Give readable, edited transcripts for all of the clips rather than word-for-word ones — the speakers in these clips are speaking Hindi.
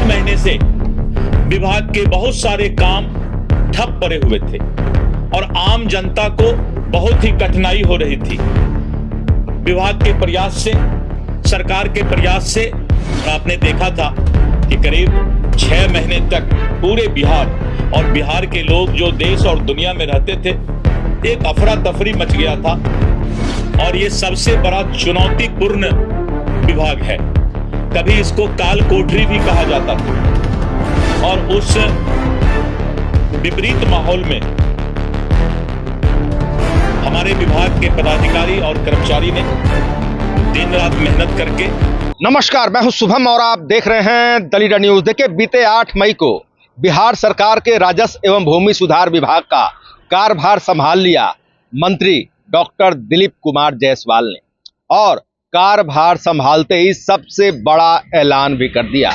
महीने से विभाग के बहुत सारे काम ठप पड़े हुए थे और आम जनता को बहुत ही कठिनाई हो रही थी। विभाग के प्रयास से, सरकार के प्रयास से आपने देखा था कि करीब 6 महीने तक पूरे बिहार और बिहार के लोग जो देश और दुनिया में रहते थे, एक अफरा तफरी मच गया था। और ये सबसे बड़ा चुनौतीपूर्ण विभाग है। कभी इसको काल कोठरी भी कहा जाता था। और उस विपरीत माहौल में हमारे विभाग के पदाधिकारी और कर्मचारी ने दिन रात मेहनत करके। नमस्कार, मैं हूं शुभम और आप देख रहे हैं द लीडर न्यूज। देखिए, बीते 8 मई को बिहार सरकार के राजस्व एवं भूमि सुधार विभाग का कार्यभार संभाल लिया मंत्री डॉक्टर दिलीप कुमार जायसवाल ने, और कार्यभार संभालते ही सबसे बड़ा ऐलान भी कर दिया।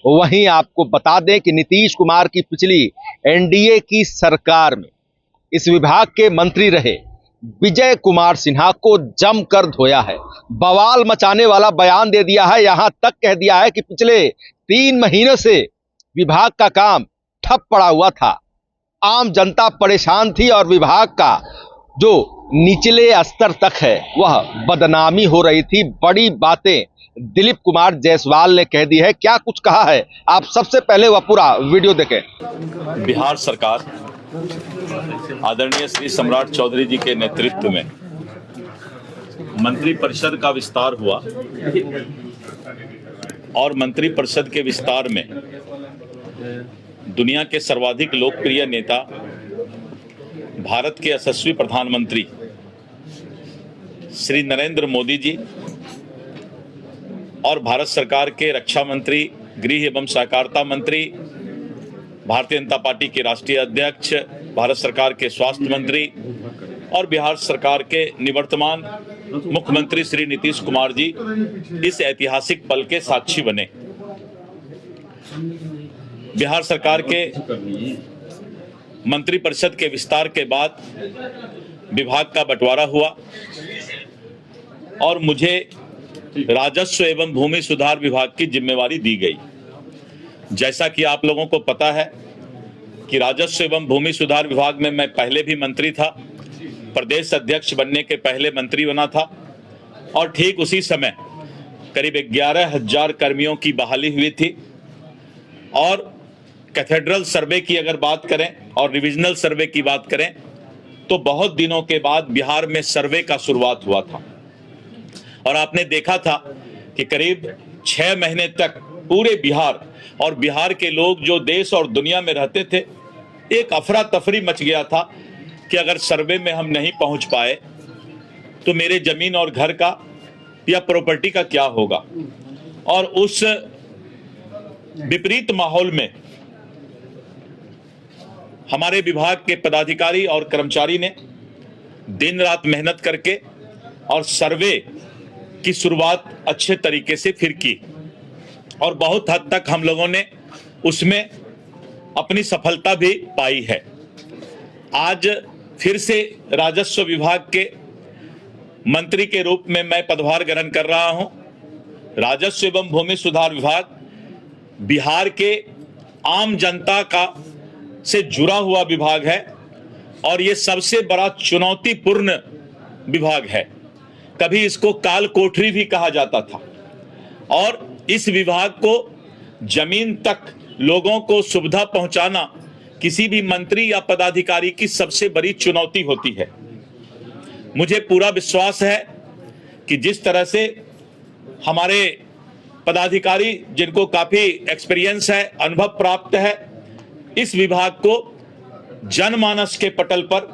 वहीं आपको बता दें कि नीतीश कुमार की पिछली एनडीए की सरकार में इस विभाग के मंत्री रहे विजय कुमार सिन्हा को जमकर धोया है, बवाल मचाने वाला बयान दे दिया है। यहां तक कह दिया है कि पिछले 3 महीनों से विभाग का काम ठप पड़ा हुआ था, आम जनता परेशान थी और विभाग का जो निचले स्तर तक है वह बदनामी हो रही थी। बड़ी बातें दिलीप कुमार जायसवाल ने कह दी है। क्या कुछ कहा है, आप सबसे पहले वह पूरा वीडियो देखें। बिहार सरकार आदरणीय श्री सम्राट चौधरी जी के नेतृत्व में मंत्री परिषद का विस्तार हुआ और मंत्री परिषद के विस्तार में दुनिया के सर्वाधिक लोकप्रिय नेता, भारत के यशस्वी प्रधानमंत्री श्री नरेंद्र मोदी जी और भारत सरकार के रक्षा मंत्री, गृह एवं सहकारिता मंत्री, भारतीय जनता पार्टी के राष्ट्रीय अध्यक्ष, भारत सरकार के स्वास्थ्य मंत्री और बिहार सरकार के निवर्तमान मुख्यमंत्री श्री नीतीश कुमार जी इस ऐतिहासिक पल के साक्षी बने। बिहार सरकार के मंत्रिपरिषद के विस्तार के बाद विभाग का बंटवारा हुआ और मुझे राजस्व एवं भूमि सुधार विभाग की जिम्मेवारी दी गई। जैसा कि आप लोगों को पता है कि राजस्व एवं भूमि सुधार विभाग में मैं पहले भी मंत्री था, प्रदेश अध्यक्ष बनने के पहले मंत्री बना था और ठीक उसी समय करीब 11,000 कर्मियों की बहाली हुई थी। और कैथेड्रल सर्वे की अगर बात करें और रिविजनल सर्वे की बात करें तो बहुत दिनों के बाद बिहार में सर्वे का शुरुआत हुआ था और आपने देखा था कि करीब 6 महीने तक पूरे बिहार और बिहार के लोग जो देश और दुनिया में रहते थे, एक अफरा तफरी मच गया था कि अगर सर्वे में हम नहीं पहुंच पाए तो मेरे जमीन और घर का या प्रॉपर्टी का क्या होगा। और उस विपरीत माहौल में हमारे विभाग के पदाधिकारी और कर्मचारी ने दिन रात मेहनत करके और सर्वे की शुरुआत अच्छे तरीके से फिर की और बहुत हद तक हम लोगों ने उसमें अपनी सफलता भी पाई है। आज फिर से राजस्व विभाग के मंत्री के रूप में मैं पदभार ग्रहण कर रहा हूं। राजस्व एवं भूमि सुधार विभाग बिहार के आम जनता का से जुड़ा हुआ विभाग है और ये सबसे बड़ा चुनौतीपूर्ण विभाग है। कभी इसको काल कोठरी भी कहा जाता था और इस विभाग को जमीन तक लोगों को सुविधा पहुंचाना किसी भी मंत्री या पदाधिकारी की सबसे बड़ी चुनौती होती है। मुझे पूरा विश्वास है कि जिस तरह से हमारे पदाधिकारी, जिनको काफी एक्सपीरियंस है, अनुभव प्राप्त है, इस विभाग को जनमानस के पटल पर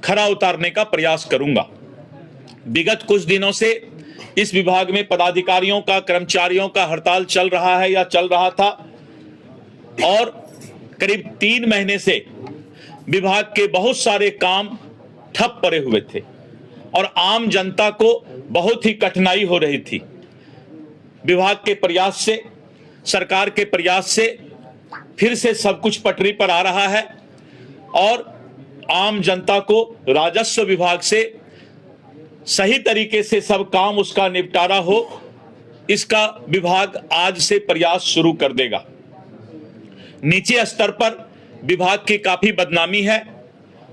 खरा उतारने का प्रयास करूंगा। विगत कुछ दिनों से इस विभाग में पदाधिकारियों का, कर्मचारियों का हड़ताल चल रहा है या चल रहा था और करीब 3 महीने से विभाग के बहुत सारे काम ठप पड़े हुए थे और आम जनता को बहुत ही कठिनाई हो रही थी। विभाग के प्रयास से, सरकार के प्रयास से फिर से सब कुछ पटरी पर आ रहा है और आम जनता को राजस्व विभाग से सही तरीके से सब काम उसका निपटारा हो, इसका विभाग आज से प्रयास शुरू कर देगा। नीचे स्तर पर विभाग की काफी बदनामी है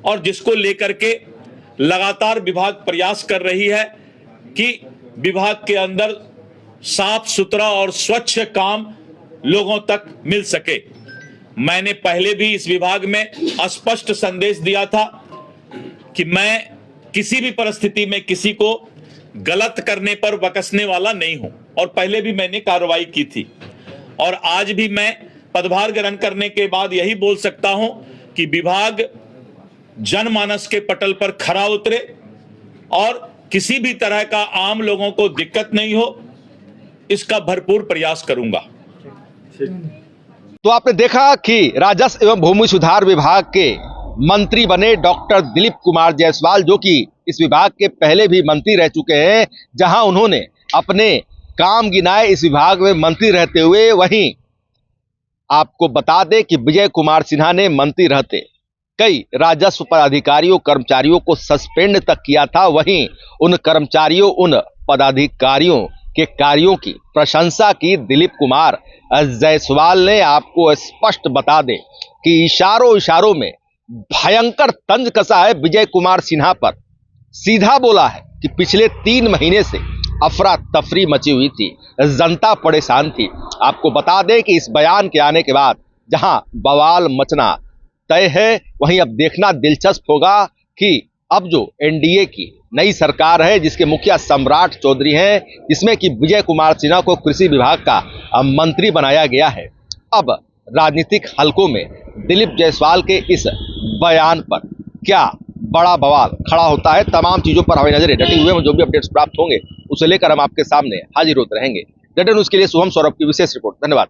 और जिसको लेकर के लगातार विभाग प्रयास कर रही है कि विभाग के अंदर साफ सुथरा और स्वच्छ काम लोगों तक मिल सके। मैंने पहले भी इस विभाग में स्पष्ट संदेश दिया था कि मैं किसी भी परिस्थिति में किसी को गलत करने पर बकसने वाला नहीं हूं और पहले भी मैंने कार्रवाई की थी और आज भी मैं पदभार ग्रहण करने के बाद यही बोल सकता हूं कि विभाग जनमानस के पटल पर खरा उतरे और किसी भी तरह का आम लोगों को दिक्कत नहीं हो, इसका भरपूर प्रयास करूंगा। तो आपने देखा कि राजस्व एवं भूमि सुधार विभाग के मंत्री बने डॉक्टर दिलीप कुमार जायसवाल, जो कि इस विभाग के पहले भी मंत्री रह चुके हैं, जहां उन्होंने अपने काम गिनाए इस विभाग में मंत्री रहते हुए। वहीं आपको बता दें कि विजय कुमार सिन्हा ने मंत्री रहते कई राजस्व पदाधिकारियों कर्मचारियों को सस्पेंड तक किया था। वहीं उन कर्मचारियों उन पदाधिकारियों के कार्यों की प्रशंसा की दिलीप कुमार जायसवाल ने। आपको स्पष्ट बता दें कि इशारों इशारों में भयंकर तंज कसा है विजय कुमार सिन्हा पर। सीधा बोला है कि पिछले 3 महीने से अफरा तफरी मची हुई थी, जनता परेशान थी। आपको बता दें कि इस बयान के आने के बाद जहां बवाल मचना तय है, वहीं अब देखना दिलचस्प होगा कि अब जो एनडीए की नई सरकार है, जिसके मुखिया सम्राट चौधरी हैं, जिसमें कि विजय कुमार सिन्हा को कृषि विभाग का मंत्री बनाया गया है, अब राजनीतिक हलकों में दिलीप जायसवाल के इस बयान पर क्या बड़ा बवाल खड़ा होता है। तमाम चीजों पर हमारी नजर डटी हुए हैं। जो भी अपडेट्स प्राप्त होंगे उसे लेकर हम आपके सामने हाजिर होते रहेंगे। डटे न्यूज के लिए शुभम सौरभ की विशेष रिपोर्ट। धन्यवाद।